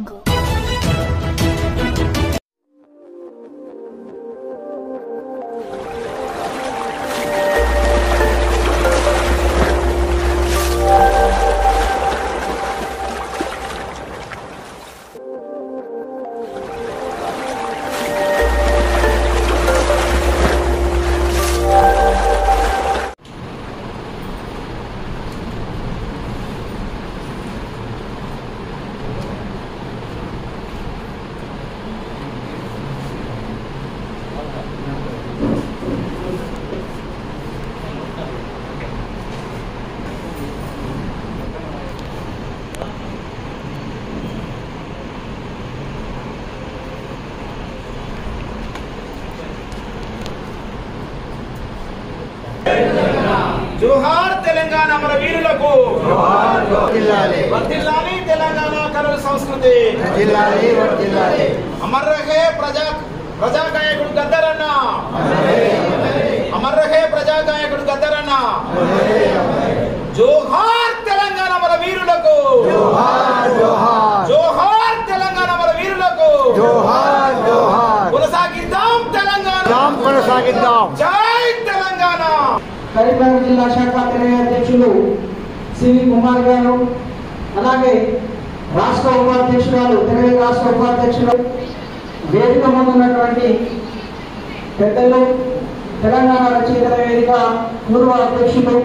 Go. जोहार तेलंगाना मन वीरुलकु वर्धिल्लाली तेलंगाना करुल संस्कृति अमर रहे प्रजा गायकुडु गद्दरन्न अमर रहे प्रजा गायकुडु गद्दरन्न जोहार तेलंगाना मन वीरुलकु जोहार तेलंगाना मन वीरुलकु కొనసాగిద్దాం తెలంగాణ జై తెలంగాణ కరీంనగర్ జిల్లా శాఖ అధ్యక్షులు సివి కుమార్ గారు, అలాగే రాష్ట్ర ఉపాధ్యక్షురాలు తెలుగు రాష్ట్ర ఉపాధ్యక్షులు, వేదిక ముందు ఉన్నటువంటి పెద్దలు, తెలంగాణ రచయితల వేదిక పూర్వ అధ్యక్షులు,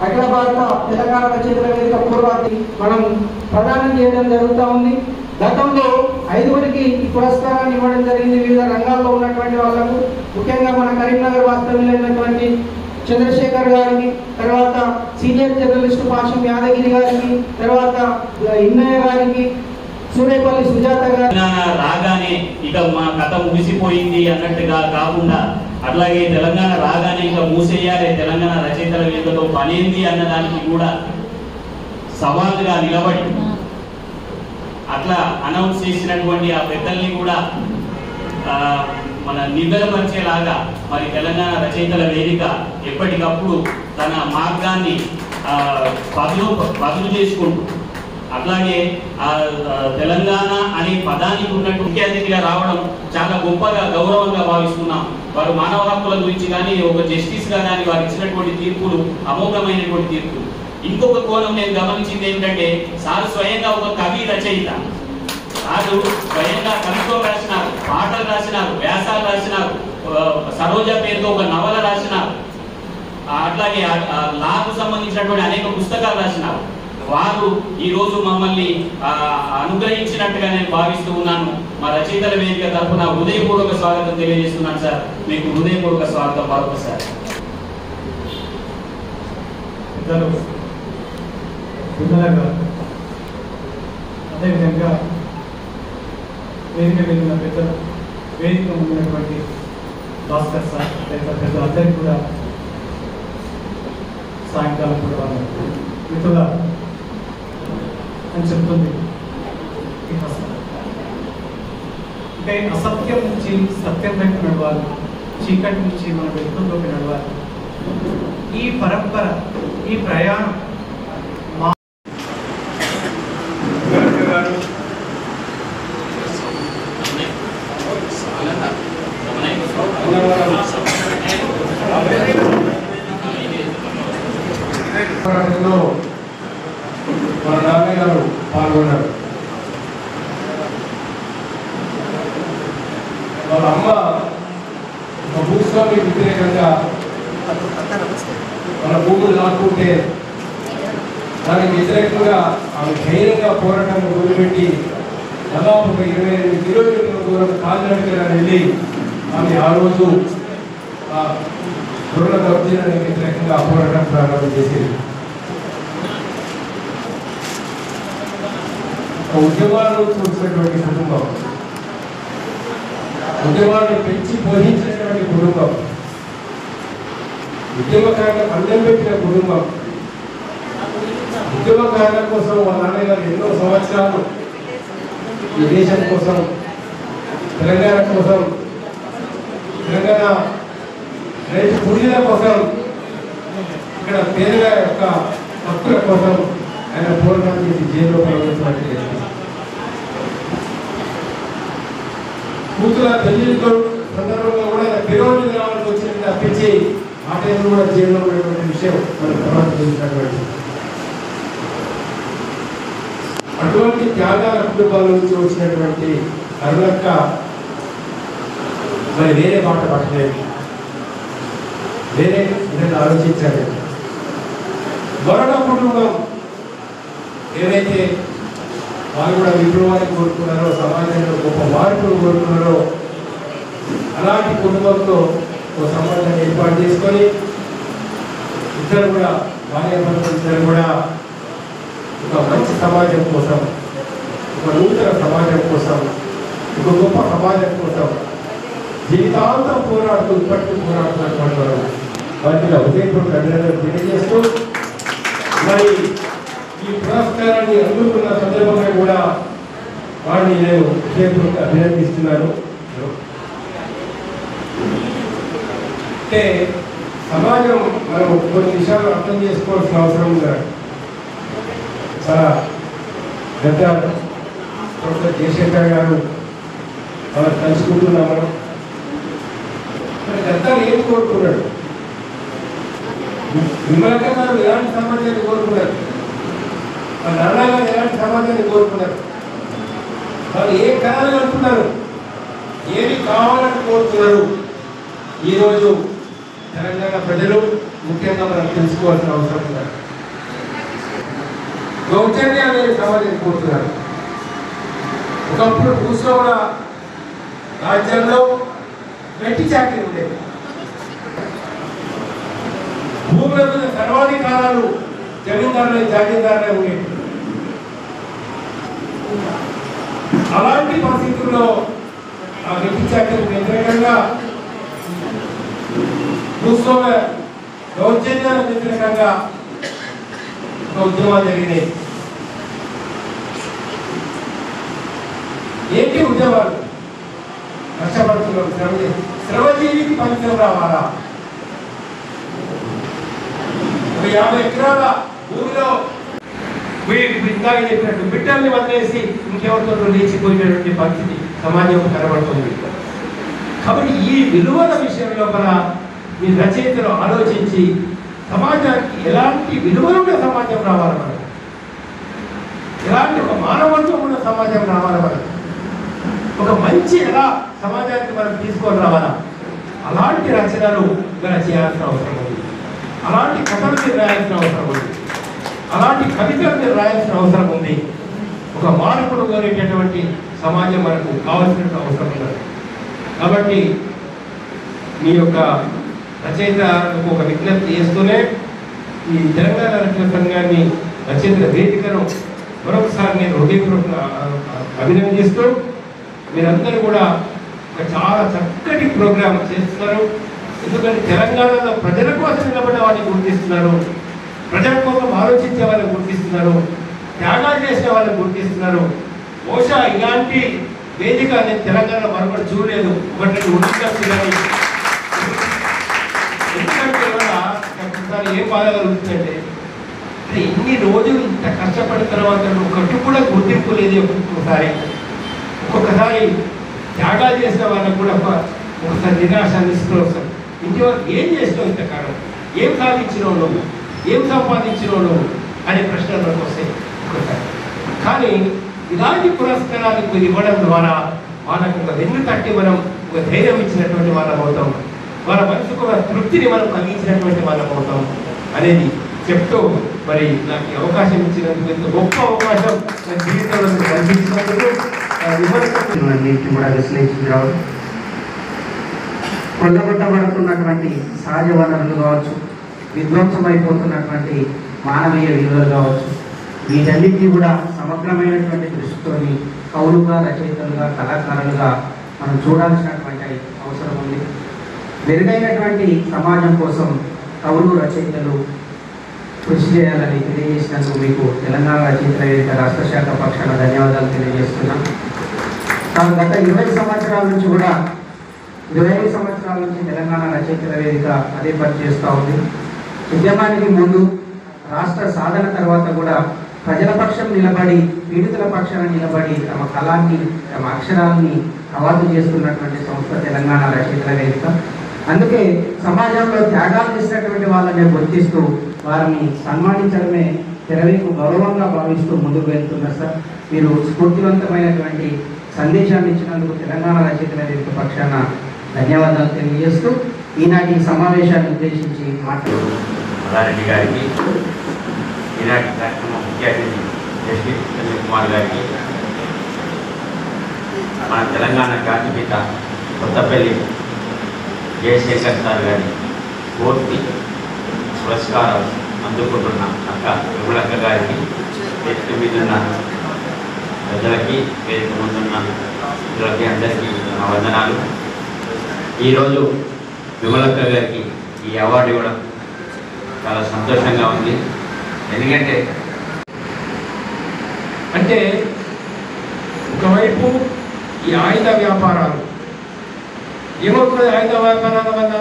అఖిల భారత తెలంగాణ రచయితల వేదిక పూర్వ మనం ప్రదానం చేయడం జరుగుతూ ఉంది. గతంలో 5గురికి ఈ పురస్కారాన్ని ఇవ్వడం జరిగింది వివిధ రంగాల్లో ఉన్నటువంటి వాళ్లకు. ముఖ్యంగా మన కరీంనగర్ వాస్తవ్యులైనటువంటి చంద్రశేఖర్ గారికి, తర్వాత సీనియర్ జర్నలిస్ట్ పాషం యాదగిరి గారికి, తర్వాత ఇన్నయ్య గారికి, సూరేపల్లి సుజాత గారి రాగానే ఇక మా కథ ముగిసిపోయింది అన్నట్టుగా కాకుండా, అట్లాగే తెలంగాణ రాగానే ఇక మూసేయాలి, తెలంగాణ రచయితల వేదికతో పనేంది అన్నదానికి కూడా సవాలుగా నిలబడి అట్లా అనౌన్స్ చేసినటువంటి ఆ పెద్దల్ని కూడా మన నివ్వెరపరిచేలాగా మరి తెలంగాణ రచయితల వేదిక ఎప్పటికప్పుడు తన మార్గాన్ని బదులు చేసుకుంటూ, అట్లాగే తెలంగాణ అనే పదానికి ఉన్నట్టు ముఖ్య అతిథిగా రావడం చాలా గొప్పగా గౌరవంగా భావిస్తున్నాం. వారు మానవ హక్కుల గురించి కానీ, ఒక జస్టిస్ గా కానీ వారు ఇచ్చినటువంటి తీర్పులు అమోఘమైనటువంటి తీర్పులు. ఇంకొక కోణం నేను గమనించింది ఏంటంటే, సార్ స్వయంగా ఒక కవి రచయిత, సారు స్వయంగా కవిత్వం రాసినారు, పాటలు రాసినారు, వ్యాసాలు రాసినారు, సరోజ పేరుతో ఒక నవల రాసినారు, అట్లాగే లాకు సంబంధించినటువంటి అనేక పుస్తకాలు రాసినారు. వారు ఈ రోజు మమ్మల్ని అనుగ్రహించినట్టుగా నేను భావిస్తూ ఉన్నాను. మా రచయితల వేదిక తరఫున హృదయపూర్వక స్వాగతం తెలియజేస్తున్నాను సార్. మీకు హృదయపూర్వక స్వాగతం మరొకసారి. అదేవిధంగా వేదిక మీద ఉన్న పెద్దలు, వేదిక ఉన్నటువంటి భాస్కర్ సార్ తదితర పెద్దలు అందరికీ కూడా సాయంకాలం కూడా మిత్రుల అని చెప్తుంది. అంటే అసత్యం నుంచి సత్యం వైపు నడవాలి, చీకటి నుంచి మన వెలుగులోకి నడవాలి. ఈ పరంపర, ఈ ప్రయాణం మన నాన్నయ్య గారు పాల్గొన్నారు. వాళ్ళ అమ్మ భూస్వామి వ్యతిరేకంగా మన భూములు లాక్కుంటే దానికి వ్యతిరేకంగా ఆమె ధైర్యంగా పోరాటాన్ని మొదలుపెట్టి దాదాపు 25 కిలోమీటర్ల దూరం కాలినడకగా వెళ్ళి ఆమె ఆ రోజు గొర్రెల దౌర్జన్యానికి వ్యతిరేకంగా పోరాటం ప్రారంభం చేసేది. ఉద్యమాలను చూసినటువంటి కుటుంబం, ఉద్యమాలను పెంచి పోషించినటువంటి కుటుంబం, ఉద్యమకారులకు అన్నం పెట్టిన కుటుంబం, ఉద్యమకారుల కోసం వాళ్ళ నాన్నగారు ఎన్నో సంవత్సరాలు ఈ దేశం కోసం, తెలంగాణ కోసం, తెలంగాణ రైతు కూలీల కోసం, ఇక్కడ పేదల యొక్క హక్కుల కోసం ఆయన పోరాటం చేసి జైల్లో ప్రవేశించినట్టు కూతుల పెళ్లితో సందర్భంగా కూడా పిరోజు రావాల్సి వచ్చినట్టు తప్పించి ఆ టైంలో కూడా జైల్లో ఉన్నటువంటి విషయం మనం తర్వాత చూసినటువంటి అటువంటి త్యాగాల కుటుంబాల నుంచి వచ్చినటువంటి అరుణక్క మరి వేరే మాట పట్టలేదు, వేరే విధంగా ఆలోచించాలి. మరొక కుటుంబం ఏదైతే వారు కూడా విప్లవాన్ని కోరుకున్నారో, సమాజంలో గొప్ప మార్పులు కోరుకున్నారో అలాంటి కుటుంబంతో ఒక సమాజాన్ని ఏర్పాటు చేసుకొని ఇద్దరు కూడా భార్యాభర్తలు ఇద్దరు కూడా ఒక మంచి సమాజం కోసం, ఒక నూతన సమాజం కోసం, ఒక గొప్ప సమాజం కోసం జీవితాంతం పోరాడుతూ ఇప్పటికీ పోరాడుతున్నటువంటి వారు వారికి హృదయపూర్వక అభినందనలు తెలియజేస్తూ మరి ఈ పురస్కారాన్ని అందుకున్న సందర్భంగా కూడా వారిని నేను హృదయపూర్వక అభినందిస్తున్నాను. అంటే సమాజం మనం కొన్ని విషయాలు అర్థం చేసుకోవాల్సిన అవసరం ఉంది. చాలా పెద్ద ప్రొఫెసర్ జయశంకర్ గారు మనం తెలుసుకుంటున్నాము. గద్దాలు ఏం కోరుకున్నాడు? విమలక్క గారు ఎలాంటి సమాజాన్ని కోరుకున్నారు? వాళ్ళ నాన్నగారు ఎలాంటి సమాజాన్ని కోరుకున్నారు? వాళ్ళు ఏ కళలు అనుకున్నారు? ఏమి కావాలని కోరుతున్నారు? ఈరోజు తెలంగాణ ప్రజలు ముఖ్యంగా మనం తెలుసుకోవాల్సిన అవసరం ఉంది. గౌచర్య అనేది సమాజాన్ని కోరుతున్నారు. ఒకప్పుడు భూస్వాముల రాజ్యంలో గట్టి చాకరీ ఉండేది. భూముల మీద సర్వాధికారాలు జమీందారులు జాగీర్దారులే ఉండేవి. అలాంటి పరిస్థితుల్లో ఆ గట్టి చాకరీ వ్యతిరేకంగా, భూస్వామ దౌర్జన్యాల వ్యతిరేకంగా ఉద్యమాలు జరిగినాయి. ఏంటి ఉద్యమాలు? కష్టపడుతున్నాం, శ్రమజీవికి ఫలితం రావాలా? 50 ఎకరాల భూమిలో ఇందాక చెప్పినట్టు బిడ్డల్ని వదిలేసి ఇంకెవరితో లేచిపోయినటువంటి పరిస్థితి సమాజంలో కనబడుతుంది. కాబట్టి ఈ విలువల విషయంలో కూడా మీ రచయితలు ఆలోచించి సమాజానికి ఎలాంటి విలువలున్న సమాజం రావాలి, మనకు ఎలాంటి ఒక మానవత్వం ఉన్న సమాజం రావాలి, మనకు ఒక మంచి ఎలా సమాజానికి మనం తీసుకొని రావాలా, అలాంటి రచనలు ఇలా చేయాల్సిన అవసరం ఉంది. అలాంటి కథలు మీరు రాయాల్సిన అవసరం ఉంది. అలాంటి కవితలు మీరు రాయాల్సిన అవసరం ఉంది. ఒక మార్పును కోరేటటువంటి సమాజం మనకు కావాల్సిన అవసరం ఉంది. కాబట్టి మీ యొక్క రచయితలకు ఒక విజ్ఞప్తి చేస్తూనే ఈ తెలంగాణ రచన సంఘాన్ని రచయితల వేదికను మరొకసారి నేను హృదయపూర్వక అభినందిస్తూ, మీరందరూ కూడా ఒక చాలా చక్కటి ప్రోగ్రాం చేస్తున్నారు. ఎందుకంటే తెలంగాణలో ప్రజల కోసం నిలబడే వాళ్ళని గుర్తిస్తున్నారు, ప్రజల కోసం ఆలోచించే వాళ్ళని గుర్తిస్తున్నారు, త్యాగాలు చేసే వాళ్ళని గుర్తిస్తున్నారు. బహుశా ఇలాంటి వేదిక నేను తెలంగాణలో మరొకటి చూడలేదు. ఒకటి ఉండొచ్చు కానీ, ఎందుకంటే ఒకసారి ఏం బాధ కలుగుతుందంటే ఇన్ని రోజులు ఇంత కష్టపడిన తర్వాత ఒకటి కూడా గుర్తింపు లేదు. ఒక్కొక్కసారి త్యాగాలు చేసిన వాళ్ళకు కూడా ఒకసారి నిరాశ నిస్పృహ. ఇంటి వరకు ఏం చేసినావు ఇంతకాలం, ఏం సాధించినావు నువ్వు, ఏం సంపాదించినావు నువ్వు అనే ప్రశ్నలు మనకు వస్తాయి ఒక్కసారి. కానీ ఇలాంటి పురస్కారాలకు ఇవ్వడం ద్వారా వాళ్ళకు ఒక వెన్ను తట్టి మనం ఒక ధైర్యం ఇచ్చినటువంటి వాళ్ళం అవుతాం, వాళ్ళ మనసుకు ఒక తృప్తిని మనం కలిగించినటువంటి వాళ్ళం అవుతాం అనేది చెప్తూ, మరి నాకు అవకాశం ఇచ్చినందుకు ఎంత గొప్ప అవకాశం నా జీవితంలో కల్పించినందుకు కూడా విశ్లేషించరావు. కొల్లగొట్టబడుతున్నటువంటి సహజ వనరులు కావచ్చు, విధ్వంసమైపోతున్నటువంటి మానవీయ విలువలు కావచ్చు, వీటన్నిటినీ కూడా సమగ్రమైనటువంటి దృష్టితోని కవులుగా, రచయితలుగా, కళాకారులుగా మనం చూడాల్సినటువంటి అవసరం ఉంది. మెరుగైనటువంటి సమాజం కోసం కవులు, రచయితలు కృషి చేయాలని తెలియజేసినందుకు మీకు తెలంగాణ రచయితల వేదిక రాష్ట్ర శాఖ పక్షాన ధన్యవాదాలు తెలియజేస్తున్నాం. గత 20 సంవత్సరాల నుంచి కూడా 25 సంవత్సరాల నుంచి తెలంగాణ రచయితల వేదిక అదే పని చేస్తూ ఉంది. ఉద్యమానికి ముందు, రాష్ట్ర సాధన తర్వాత కూడా ప్రజల పక్షం నిలబడి పీడితుల పక్షాన నిలబడి తమ కళాన్ని తమ అక్షరాన్ని అవాదు చేస్తున్నటువంటి సంస్థ తెలంగాణ రచయితల వేదిక. అందుకే సమాజంలో త్యాగాలు చేసినటువంటి వాళ్ళని గుర్తిస్తూ వారిని సన్మానించడమే తెరవేకు గౌరవంగా భావిస్తూ ముందుకు వెళ్తున్నారు సార్. మీరు స్ఫూర్తివంతమైనటువంటి సందేశాన్ని ఇచ్చినందుకు తెలంగాణ రచయితల వేదిక పక్షాన ధన్యవాదాలు తెలియజేస్తూ ఈనాటి సమావేశాన్ని ఉద్దేశించి మల్లారెడ్డి గారికి, ఈనాటి కార్యక్రమం ముఖ్య అతిథి జస్టిస్ సంజయ్ కుమార్ గారికి, మన తెలంగాణ జాతిపిత కొత్తపల్లి జయశంకర్ సార్ గారి పూర్తి పురస్కారం అందుకుంటున్న అక్క విమలక్క గారికి, వేదిక మీద ఉన్న ప్రజలకి, వేదిక ముందున్న ప్రజలకి అందరికీ నా వందనాలు. ఈరోజు విమలక్క గారికి ఈ అవార్డు ఇవ్వడం చాలా సంతోషంగా ఉంది. ఎందుకంటే ఒకవైపు ఈ ఆయుధ వ్యాపారాలు ఏమవుతుంది? ఆయుధ వ్యాపారాల వల్ల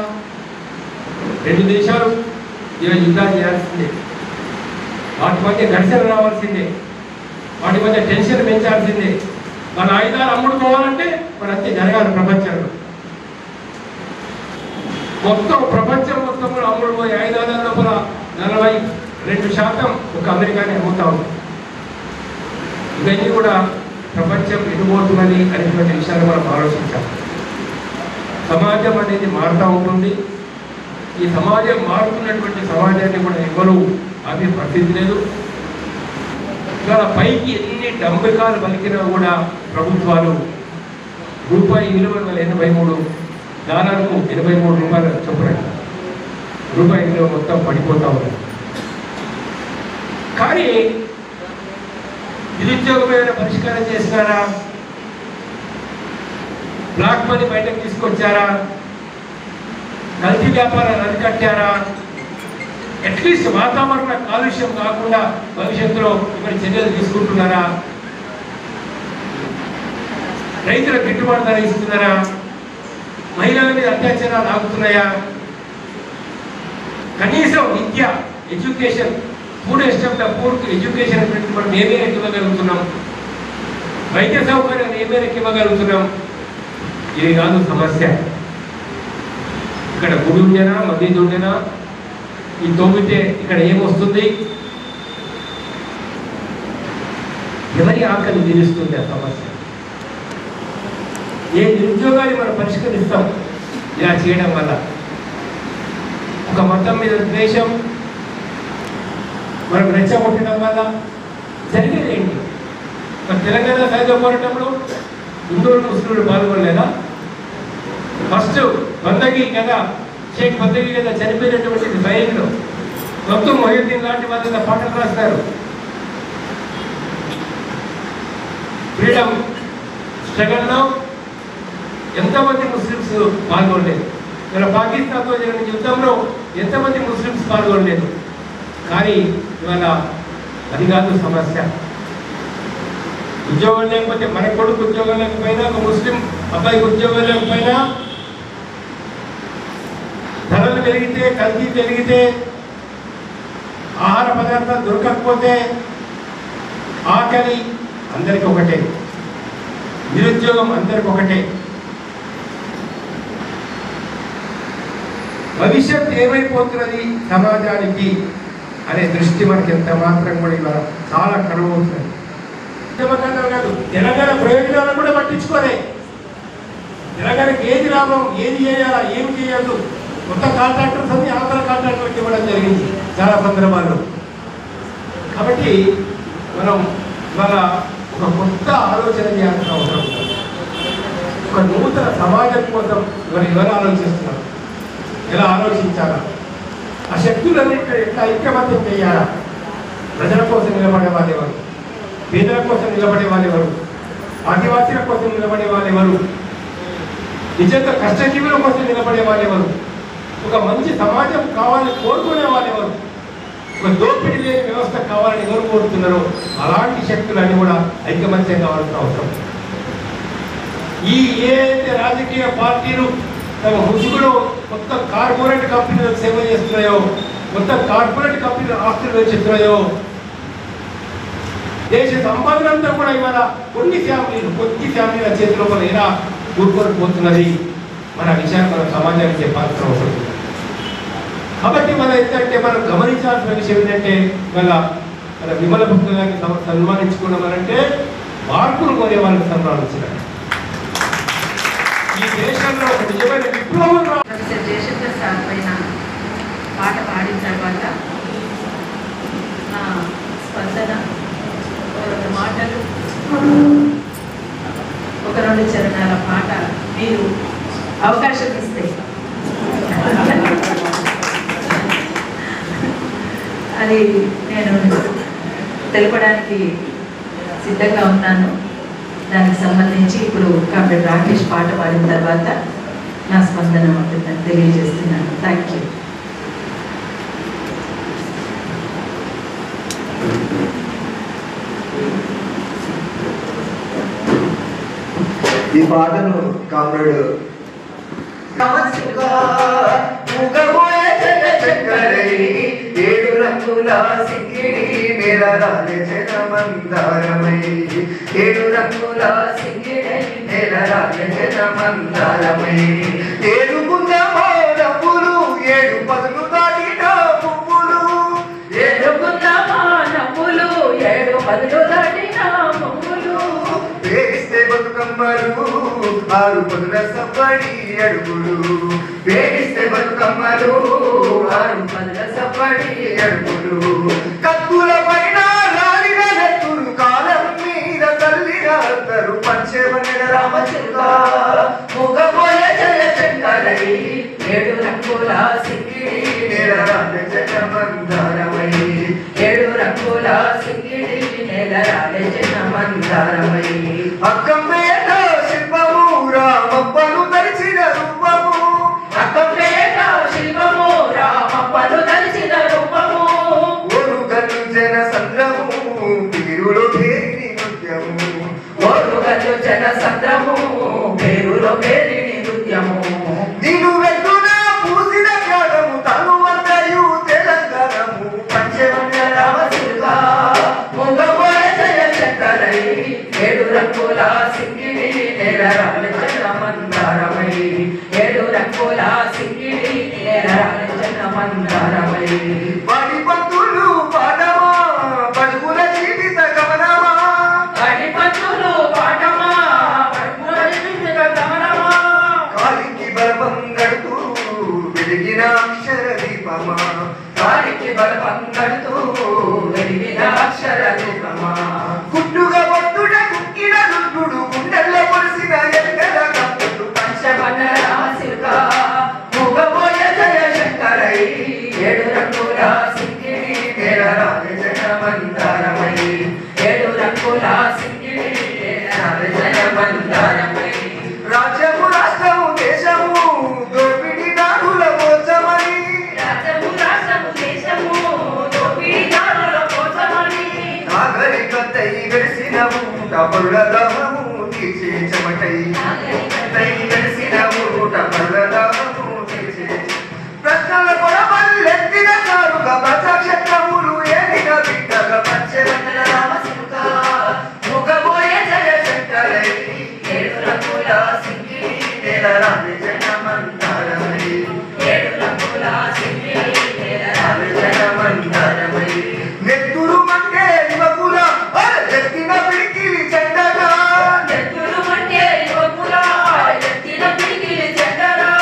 రెండు దేశాలు ఈరోజు యుద్ధాలు చేయాల్సిందే, వాటి మధ్య ఘర్షణ రావాల్సిందే, వాటి మధ్య టెన్షన్ పెంచాల్సిందే. మన ఆయుధాలు అమ్ముడుకోవాలంటే మరి అంతే జరగాలి. ప్రపంచంలో మొత్తం ప్రపంచం మొత్తంలో అమ్ముడుపోయే ఆయుధాల లోపల 42% ఒక అమెరికానే అమ్ముతా ఉంది. ఇవన్నీ కూడా ప్రపంచం ఎదుగుతున్నది అనేటువంటి విషయాలు మనం ఆలోచించాలి. సమాజం అనేది మారుతూ ఉంటుంది. ఈ సమాజం మారుతున్నటువంటి సమాజాన్ని కూడా ఎవరు ఆపే పరిస్థితి లేదు. ఇవాళ పైకి ఎన్ని డంబకాలు పలికినా కూడా ప్రభుత్వాలు రూపాయి విలువ 83 డాలర్కు 83 రూపాయలు చొప్పున రూపాయి విలువ మొత్తం పడిపోతూ ఉంది. కానీ నిరుద్యోగమైన పరిష్కారం చేసినారా? బ్లాక్ మనీ బయటకు తీసుకొచ్చారా? కల్తీ వ్యాపారాలు అరికట్టారా? అట్లీస్ట్ వాతావరణ కాలుష్యం కాకుండా భవిష్యత్తులో మరి చర్యలు తీసుకుంటున్నారా? రైతుల గిట్టుబాటు ధర ఇస్తున్నారా? మహిళల మీద అత్యాచారాలు ఆగుతున్నాయా? కనీసం విద్య, ఎడ్యుకేషన్, పూరెస్ట్ ఆఫ్ ద పూర్కి ఎడ్యుకేషన్ మనం ఏ మేరకు ఇవ్వగలుగుతున్నాం? వైద్య సౌకర్యాన్ని ఏ మేరకు ఇవ్వగలుగుతున్నాం? ఇది కాదు సమస్య. ఇక్కడ గుడి ఉండేనా, మసీదు ఉండేనా, ఈ తోమితే ఇక్కడ ఏమొస్తుంది? ఎవరి ఆకలి తీరుస్తుంది ఆ సమస్య? ఏ నిరుద్యోగాన్ని మనం పరిష్కరిస్తాం ఇలా చేయడం వల్ల? ఒక మతం మీద ద్వేషం మనం రెచ్చగొట్టడం వల్ల జరిగేది ఏంటి? తెలంగాణ సాయుధ పోరాటంలో హిందువులు ముస్లింలు పాల్గొనలేదా? ఫస్ట్ బందగి కదా, షేక్ బందగి కదా చనిపోయినటువంటి సైనికులు మొత్తం మొహిద్దీన్ లాంటి వాళ్ళ పాటలు రాస్తారు. ఫ్రీడమ్ స్ట్రగల్లో ఎంతమంది ముస్లిమ్స్ పాల్గొనలేదు? ఇలా పాకిస్తాన్తో జరిగిన యుద్ధంలో ఎంతమంది ముస్లిమ్స్ పాల్గొనలేదు? కానీ ఇవాళ అది కాదు సమస్య. ఉద్యోగం లేకపోతే, మన కొడుకు ఉద్యోగం లేకపోయినా, ఒక ముస్లిం అబ్బాయికి ఉద్యోగం లేకపోయినా, ధరలు పెరిగితే, కల్తీ పెరిగితే, ఆహార పదార్థాలు దొరకకపోతే, ఆకలి అందరికి ఒకటే, నిరుద్యోగం అందరికి ఒకటే. భవిష్యత్తు ఏమైపోతున్నది సమాజానికి అనే దృష్టి మనకి ఎంత మాత్రం కూడా ఇవాళ చాలా కరువవుతుంది. కాదు, తెలంగాణ ప్రయోజనాలను కూడా పట్టించుకోలే. తెలంగాణకి ఏది లాభం, ఏది చేయాలా, ఏమి చేయద్దు, కొత్త కాంట్రాక్టర్స్ అన్ని ఆంధ్ర కాంట్రాక్టర్కి ఇవ్వడం జరిగింది చాలా సందర్భాల్లో. కాబట్టి మనం ఇవాళ ఒక కొత్త ఆలోచన చేయాల్సిన అవసరం ఉంది. ఒక నూతన సమాజం కోసం ఇవాళ ఎవరు ఆలోచిస్తున్నారు, ఎలా ఆలోచించాలా, ఆ శక్తులన్నింటినీ ఎట్లా ఐక్యమత్యం చేయాలా? ప్రజల కోసం నిలబడే వాళ్ళెవరు? పేదల కోసం నిలబడే వాళ్ళెవరు? ఆదివాసీల కోసం నిలబడే వాళ్ళెవరు? నిజంగా కష్టజీవుల కోసం నిలబడే వాళ్ళెవరు? ఒక మంచి సమాజం కావాలని కోరుకునే వాళ్ళెవరు? ఒక దోపిడీ లేని వ్యవస్థ కావాలని ఎవరు కోరుతున్నారో అలాంటి శక్తులన్నీ కూడా ఐకమత్యం కావాల్సిన అవసరం. ఈ ఏదైతే రాజకీయ పార్టీలు తమ ముసుగులో మొత్తం కార్పొరేట్ కంపెనీలకు సేవ చేస్తున్నాయో, మొత్తం కార్పొరేట్ కంపెనీలు ఆస్తులు పెంచుతున్నాయో, దేశ సంపాదన అంతా కూడా ఇవాళ కొద్ది ఫ్యామిలీల చేతిలో ఎలా కూరుకొని పోతున్నది మన విషయాన్ని మనం సమాజానికి చెప్పాల్సిన అవసరం ఉంది. కాబట్టి మనం ఏంటంటే మనం గమనించాల్సిన విషయం ఏంటంటే మన విమల భక్త గారిని సన్మానించుకున్నామనంటే మార్పులు కోరే వాళ్ళని సన్మానించినారు. ఈ దేశంలో ఒక నిజమైన విప్లవం ప్రొఫెసర్ జయశంకర్ సార్ పైన పాట పాడిన తర్వాత నా స్పందన ఒక 2 మాటలు, ఒక 2 చరణాల పాట మీరు అవకాశం ఇస్తే అది నేను తెలపడానికి సిద్ధంగా ఉన్నాను. దానికి సంబంధించి ఇప్పుడు కామ్రేడ్ రాకేష్ పాట పాడిన తర్వాత నా స్పందన ఉంటుందని తెలియజేస్తున్నాను. Thank you. ఈ పాటను కామ్రేడ్ ఏడు రంగుల సింగిడి నెలరాలే జనమందారమై, ఏడు రంగుల సింగిడి నెలరాలే జనమందారమై, ఏడుకున్నామో నవ్వులు ఏడు పదులు దాటిన పువ్వులు, ఏడుకున్నామా నవ్వులు ఏడు పదులు దాటిన పువ్వులు, వేస్తే బతుకమ్మలు 6 పదుల సవ్వడి అడుగులు, వేస్తే బతుకమ్మలు 6 పదుల సవ్వడి అడుగులు, కత్తుల పైన రాలిన నెత్తులు కాలం మీద తల్లిన అందరు పంచేవన్నెల రామచిలుక ముగబోయ జయశంకరై, ఏడు రంగుల సింగిడి నెలరాలే జనమందారమై, ఏడు రంగుల సింగిడి నెలరాలే జనమందారమై, అక్కమ్మేట శిల్పము రామప్పను తరిచిన రూపము, అక్కపేట శిల్పము రామప్పను తలిచిన రూపము, ఓరుగల్లు జన సంద్రము పేరులో పేరిని నృత్యము, ఓరుగల్లు జన సంద్రము పేరులో పేరిని నృత్యము, నీను వెట్టున పూసిన జ్ఞానము తను అంతయు తెలంగాణము పంచవన్య రామచిలుక ముంగబోయ జయశంకరై, ఏడు రంగుల సింగిడి నెలరాలే జనమందారమై, ఏడు రంగుల సింగిడి నెలరాలే జనమందారమై, వాడి పంతులు పాడమా పడుకుల జీవిత గమనమా, అడి పంతులు పాఠమా పడుకుల జీవిత గమనమా, కాలికి బలపం గడుతూ వెలిగిన అక్షర దీపమా, వారికి బలపం కడుతూ వెలిగిన అక్షర రూపమా, గుట్టుగా బొట్టుడ కుక్కిన రుద్రుడు గుండెల్లో పొలిసిన ఎన్నెల కప్పులు పంచవన్న రామచిలుక మూగబోయ జయశంకరై, ఏడు రంగుల సింగిడి నెలరాలే జనమందారమై, ఏడు రంగుల సింగిడి నెలరాలే జనమందారమై, రాజ్యము రాష్ట్రము దేశము దోపిడి దారుల మోసమని, రాజ్యము రాష్ట్రము దేశము దోపిడీదారుల కోసమని, నాగరికతై వెలిసిన ఊట పరుల దాహము తీర్చే చెమటై, నాగరికతై వెలిసిన ఊట పరుల దాహము తీర్చే ప్రశ్నల కొడవల్లెత్తిన కారుగా ప్రజాక్షేత్రములు ఏలిన బిడ్డగా పంచవన్నెల రామచిలుక మూగబోయ జయశంకరై, ఏడు రంగుల సింగిడి నెలరాలే జనమందారమై, ఏడు రంగుల సింగిడి నెలరాలే జనమందారమై, నెత్తురు మంటే యువకుల ఎత్తిన పిడికిలి చెడ్డగా, నెత్తురు మంటే యువకుల ఎత్తిన పిడికిలి చెడ్డరా,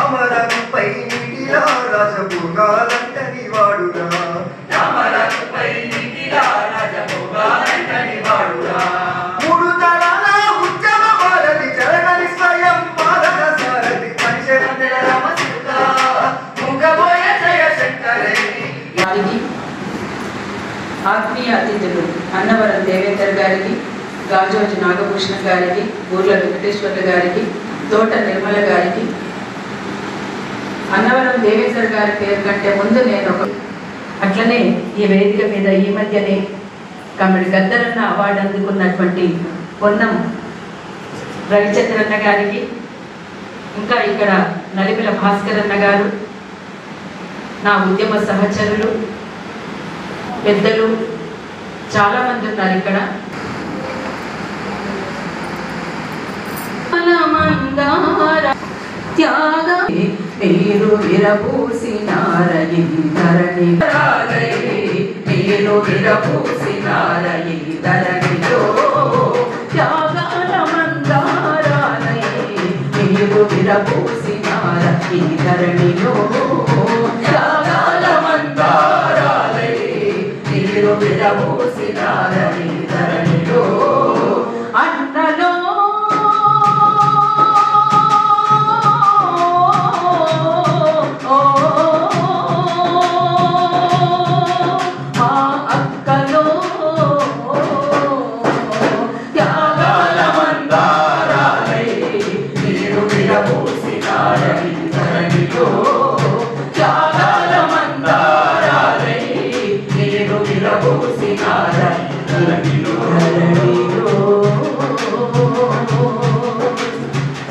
అమరపై నీటిలా రాజభోగాలంటని వాడురా, రామరాజుపై నీటిలా రాజభోగాలంటని వాడురా, 3 తరాల ఉద్యమ భారతి జరగని స్వయం పాలన సారథి పంచవన్నెల రామచిలుక మూగబోయ జయశంకరై, వారికి ఆత్మీయ అతిథులు అన్నవరం దేవేందర్ గారికి, గాజోజు నాగభూషణం గారికి, ఊర్ల వెంకటేశ్వర్ల గారికి, తోట నిర్మల గారికి, అన్నవరం దేవేందర్ గారి పేరు కంటే ముందు నేను అట్లనే ఈ వేదిక మీద ఈ మధ్యనే కామెడీ గద్దరన్న అవార్డు అందుకున్నటువంటి పొన్నం రవిచంద్రన్న గారికి, ఇంకా ఇక్కడ నలిమిల భాస్కర్ అన్న గారు, నా ఉద్యమ సహచరులు పెద్దలు చాలా మంది ఉన్నారు ఇక్కడ. త్యాగ మీరు విరబూసినారయి ధరణి మీరు విరబూసినారయి ధరణిలో త్యాగాల మందారాలై మీరు విరబూసినార ఈ ధరణిలో త్యాగాల మందారాలై మీరు విరబూసినార ఈ ధరణిలో అన్నలో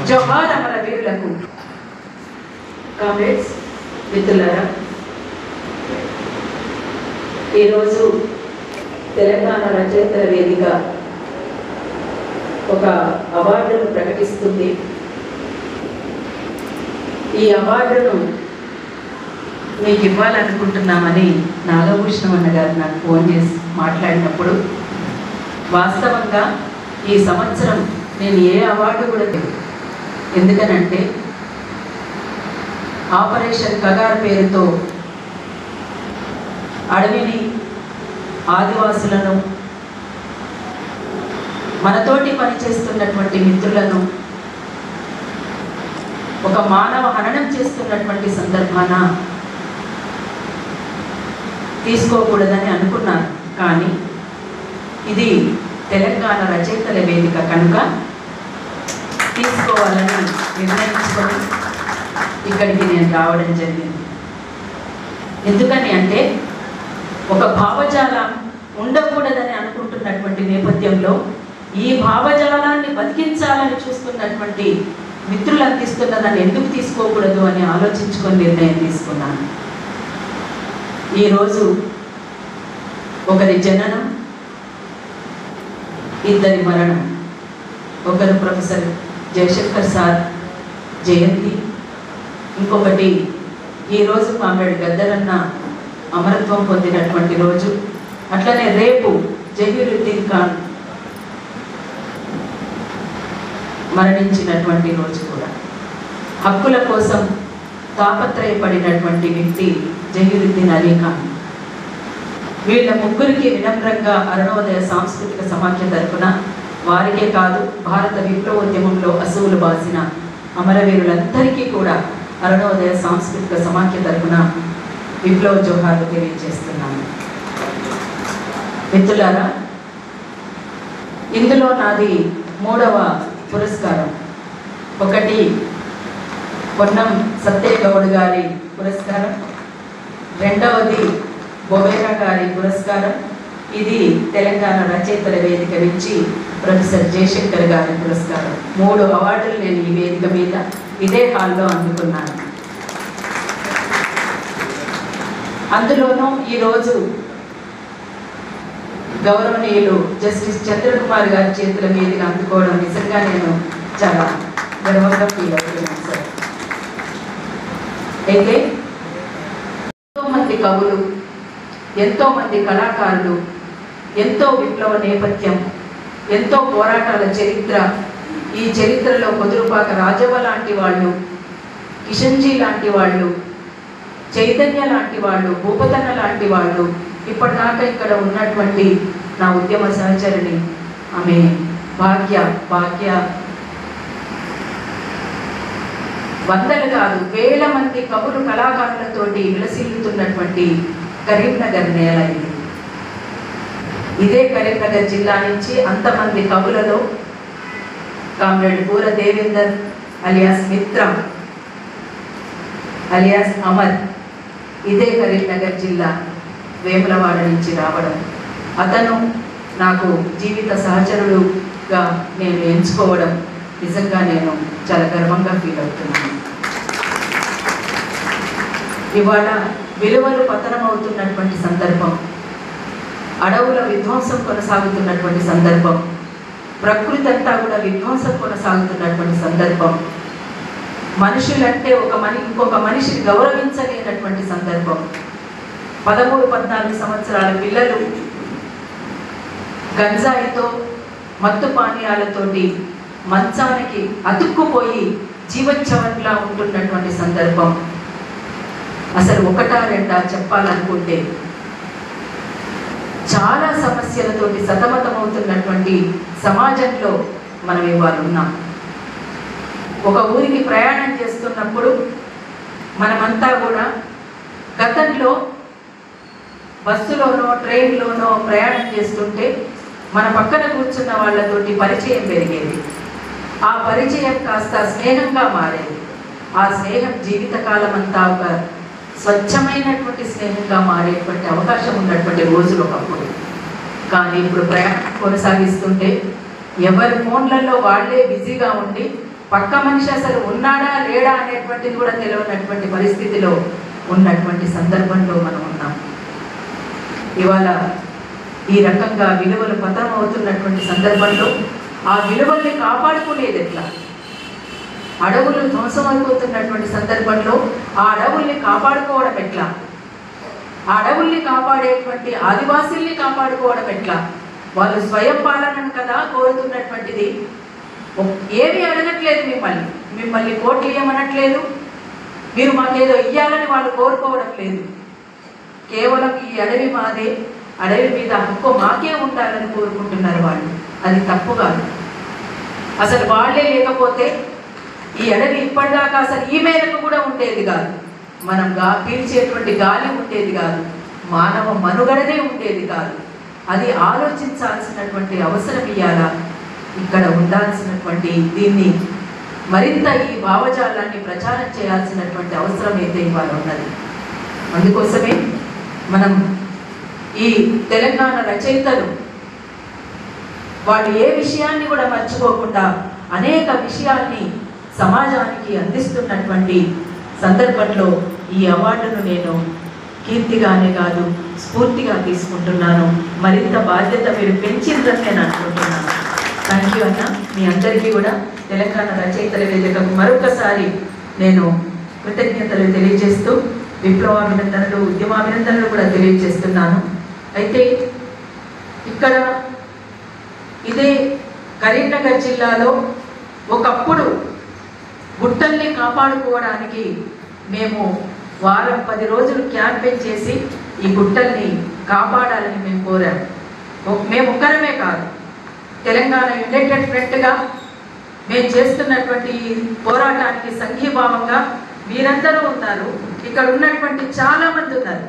జోహార్ అమర వీరులకు. కామ్రేడ్స్, మిత్రులారా, ఈరోజు తెలంగాణ రచయితల వేదిక ఒక అవార్డును ప్రకటిస్తుంది. ఈ అవార్డును మీకు ఇవ్వాలనుకుంటున్నామని నాగభూషణం అన్న గారు నాకు ఫోన్ చేసి మాట్లాడినప్పుడు వాస్తవంగా ఈ సంవత్సరం నేను ఏ అవార్డు కూడా లేదు. ఎందుకనంటే ఆపరేషన్ కగార్ పేరుతో అడవిని, ఆదివాసులను, మనతోటి పనిచేస్తున్నటువంటి మిత్రులను ఒక మానవ హననం చేస్తున్నటువంటి సందర్భాన తీసుకోకూడదని అనుకున్నాను. కానీ ఇది తెలంగాణ రచయితల వేదిక కనుక తీసుకోవాలని నిర్ణయించుకొని ఇక్కడికి నేను రావడం జరిగింది. ఎందుకని అంటే ఒక భావజాలం ఉండకూడదని అనుకుంటున్నటువంటి నేపథ్యంలో ఈ భావజాలాన్ని బతికించాలని చూస్తున్నటువంటి మిత్రులు అందిస్తున్నదాన్ని ఎందుకు తీసుకోకూడదు అని ఆలోచించుకొని నిర్ణయం తీసుకున్నాను. ఈరోజు ఒకరి జననం, ఇద్దరి మరణం. ఒకరు ప్రొఫెసర్ జయశంకర్ సార్ జయంతి, ఇంకొకటి ఈరోజు కామ్రేడ్ గద్దరన్న అమరత్వం పొందినటువంటి రోజు. అట్లనే రేపు జహీరుద్దీన్ ఖాన్ మరణించినటువంటి రోజు కూడా. హక్కుల కోసం తాపత్రయపడినటువంటి వ్యక్తి జహీరుద్దీన్ అలీ ఖాన్. వీళ్ళ ముగ్గురికి వినమ్రంగా అరుణోదయ సాంస్కృతిక సమాఖ్య తరఫున, వారికే కాదు భారత విప్లవోద్యమంలో అసువులు బాసిన అమరవీరులందరికీ కూడా అరుణోదయ సాంస్కృతిక సమాఖ్య తరఫున విప్లవ జోహార్లు తెలియజేస్తున్నాను. మిత్రులారా, ఇందులో నాది 3వ పురస్కారం. ఒకటి పొన్నం సత్యగౌడ్ గారి పురస్కారం, రెండవది బొవేరా గారి పురస్కారం. ఇది తెలంగాణ రచయితల వేదిక నుంచి ప్రొఫెసర్ జయశంకర్ గారి పురస్కారం. 3 అవార్డులు నేను ఈ వేదిక మీద ఇదే హాల్లో అందుకున్నాను. అందులోనూ ఈరోజు గౌరవనీయులు జస్టిస్ చంద్రకుమార్ గారి చేతుల మీదుగా అందుకోవడం నిజంగా నేను చాలా గర్వంగా ఫీల్ అవుతున్నాను సార్. అయితే ఎంతోమంది కవులు, ఎంతోమంది కళాకారులు, ఎంతో విప్లవ నేపథ్యం, ఎంతో పోరాటాల చరిత్ర, ఈ చరిత్రలో కొదురుపాక రాజవ్వ లాంటి వాళ్ళు, కిషన్జీ లాంటి వాళ్ళు, చైతన్య లాంటి వాళ్ళు, భూపతన్న లాంటి వాళ్ళు, ఇప్పటిదాకా ఇక్కడ ఉన్నటువంటి నా ఉద్యమ సహచరిని ఆమె భాగ్య వందలు కాదు వేల మంది కవులు కళాకారులతోటి విలసిల్లుతున్నటువంటి కరీంనగర్ నేల ఇది. ఇదే కరీంనగర్ జిల్లా నుంచి అంతమంది కవులలో కామ్రేడ్ పూర దేవేందర్ అలియాస్ మిత్ర అలియాస్ అమర్ ఇదే కరీంనగర్ జిల్లా వేములవాడ నుంచి రావడం, అతను నాకు జీవిత సహచరుడుగా నేను ఎంచుకోవడం నిజంగా నేను చాలా గర్వంగా ఫీల్ అవుతున్నాను. ఇవాళ విలువలు పతనమవుతున్నటువంటి సందర్భం, అడవుల విధ్వంసం కొనసాగుతున్నటువంటి సందర్భం, ప్రకృతి అంతా కూడా విధ్వంసం కొనసాగుతున్నటువంటి సందర్భం, మనుషులంటే ఇంకొక మనిషిని గౌరవించలేనటువంటి సందర్భం. 13-14 సంవత్సరాల పిల్లలు గంజాయితో మత్తు పానీయాలతోటి మంచానికి అతుక్కుపోయి జీవచ్ఛవంలా ఉంటున్నటువంటి సందర్భం. అసలు ఒకటా రెండా చెప్పాలనుకుంటే చాలా సమస్యలతోటి సతమతమవుతున్నటువంటి సమాజంలో మనం ఇవాళ ఉన్నాం. ఒక ఊరికి ప్రయాణం చేస్తున్నప్పుడు మనమంతా కూడా గతంలో బస్సులోనో ట్రైన్లోనో ప్రయాణం చేస్తుంటే మన పక్కన కూర్చున్న వాళ్ళతోటి పరిచయం పెరిగేది. ఆ పరిచయం కాస్త స్నేహంగా మారేది. ఆ స్నేహం జీవితకాలం అంతా ఒక స్వచ్ఛమైనటువంటి స్నేహంగా మారేటువంటి అవకాశం ఉన్నటువంటి రోజులు ఒకప్పుడు. కానీ ఇప్పుడు ప్రయాణం కొనసాగిస్తుంటే ఎవరి ఫోన్లలో వాళ్ళే బిజీగా ఉండి పక్క మనిషి అసలు ఉన్నాడా లేడా అనేటువంటిది కూడా తెలియనటువంటి పరిస్థితిలో ఉన్నటువంటి సందర్భంలో మనం ఉన్నాం. ఇవాళ ఈ రకంగా విలువలు పతనం అవుతున్నటువంటి సందర్భంలో ఆ విలువల్ని కాపాడుకునేది ఎట్లా? అడవులు ధ్వంసం అయిపోతున్నటువంటి సందర్భంలో ఆ అడవుల్ని కాపాడుకోవడం ఎట్లా? ఆ అడవుల్ని కాపాడేటువంటి ఆదివాసీల్ని కాపాడుకోవడం ఎట్లా? వాళ్ళు స్వయం పాలనను కదా కోరుతున్నటువంటిది. ఏమీ అడగట్లేదు, మిమ్మల్ని కోట్లు ఇవ్వమనట్లేదు, మీరు మాకేదో ఇయ్యాలని వాళ్ళు కోరుకోవడం లేదు. కేవలం ఈ అడవి మాదే, అడవి మీద హక్కు మాకే ఉండాలని కోరుకుంటున్నారు వాళ్ళు. అది తప్పు కాదు. అసలు వాళ్ళే లేకపోతే ఈ అడవి ఇప్పటిదాకా అసలు ఈ మేరకు కూడా ఉండేది కాదు. మనం పీల్చేటువంటి గాలి ఉండేది కాదు, మానవ మనుగడనే ఉండేది కాదు. అది ఆలోచించాల్సినటువంటి అవసరం ఇయ్యాలా, ఇక్కడ ఉండాల్సినటువంటి దీన్ని మరింత ఈ భావజాలాన్ని ప్రచారం చేయాల్సినటువంటి అవసరం అయితే ఇవాళ ఉన్నది. అందుకోసమే మనం ఈ తెలంగాణ రచయితలు వాళ్ళు ఏ విషయాన్ని కూడా మర్చిపోకుండా అనేక విషయాల్ని సమాజానికి అందిస్తున్నటువంటి సందర్భంలో ఈ అవార్డును నేను కీర్తిగానే కాదు స్ఫూర్తిగా తీసుకుంటున్నాను. మరింత బాధ్యత మీరు పెంచిందని నేను అనుకుంటున్నాను. థ్యాంక్ యూ అన్న. మీ అందరికీ కూడా తెలంగాణ రచయితల వేదికకు మరొకసారి నేను కృతజ్ఞతలు తెలియజేస్తూ విప్లవాభినందనలు, ఉద్యమాభినందనలు కూడా తెలియజేస్తున్నాను. అయితే ఇక్కడ ఇదే కరీంనగర్ జిల్లాలో ఒకప్పుడు గుట్టల్ని కాపాడుకోవడానికి మేము వారం 10 రోజులు క్యాంపెయిన్ చేసి ఈ గుట్టల్ని కాపాడాలని మేము కోరాము. మేము ఒక్కరమే కాదు, తెలంగాణ యునైటెడ్ ఫ్రంట్గా మేము చేస్తున్నటువంటి పోరాటానికి సంఘీభావంగా వీరందరూ ఉన్నారు. ఇక్కడ ఉన్నటువంటి చాలామంది ఉన్నారు.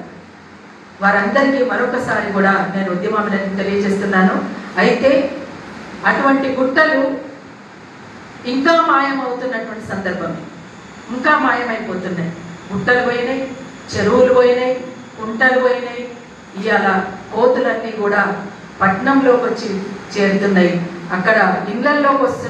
వారందరికీ మరొకసారి కూడా నేను ఉద్యమాలను తెలియజేస్తున్నాను. అయితే అటువంటి గుట్టలు ఇంకా మాయమవుతున్నటువంటి సందర్భం, ఇంకా మాయమైపోతున్నాయి. గుట్టలు పోయినాయి, చెరువులు పోయినాయి, కుంటలు పోయినాయి. ఇవాళ కోతులన్నీ కూడా పట్నంలోకి వచ్చి చేరుతున్నాయి. అక్కడ ఇళ్లల్లోకి వస్తున్నాయి.